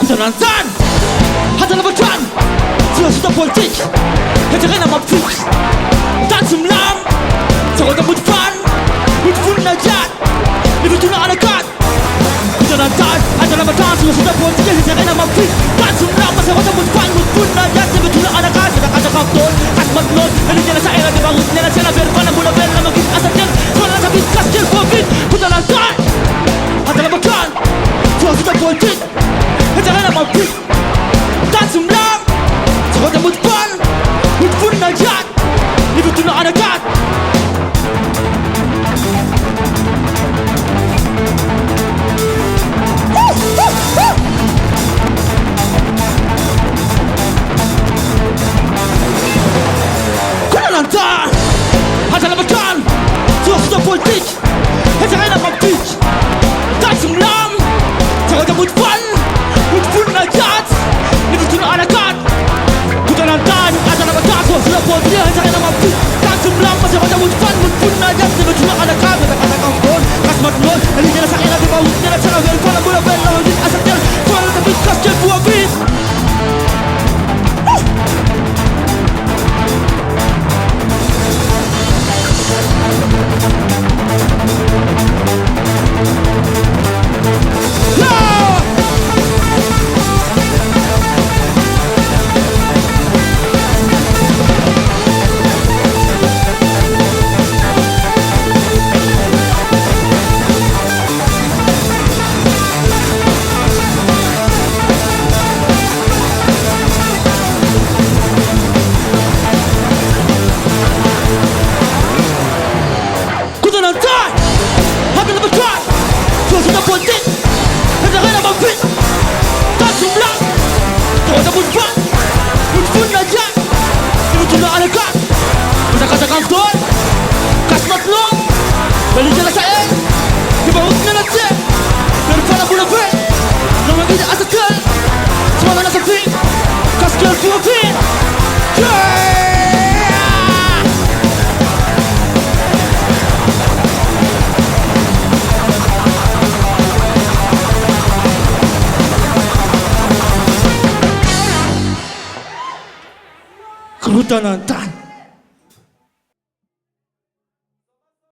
Kutanantan Hata labakan Sudah politik Hejaren am Abfix Dan zum Lamm Sarota mutfan Mutfun najat Nibutuna anakat Kutanantan Hata labakan Sudah politik Hejaren am Abfix Dan zum Lamm Sarota mutfan Mutfun najat Nibutuna anakat Kata kapton Asmat lon Halidya sa era Di bangun nila sila Verban Mula bela Maging asat yan Wala sa bitkas Jel COVID Kutanantan Hata labakan Sudah politik Hejaren am Abfix Dan zum Lamm Sarota mutfan Mutfun najat Nibutuna anakat Kutanantan Hata labakan Sudah politik Hejaren am Abfix Dan zum Lamm Sarota mutfan Mutfun najat Nibutuna anakat Kutanantan Hata labakan Sudah politik Hejaren am Abfix Dan zum Lamm Sarota mutfan Mutfun najat Nibutuna anakat Kata kapton Asmat lon Halidya sa era Di bangun nila sila Verban Mula bela Maging asat yan Wala sa bitkas Jel COVID Kutanantan Hata labakan Sudah politik Hejaren am Abfix Dan zum Lamm Sarota mutfan Mutfun najat Nibutuna anakat Kata kapton Asmat lon Halidya sa era Di bangun nila sila Verban mula bela Maging asat yan Wala sa bitkas Jel COVID Kutanantan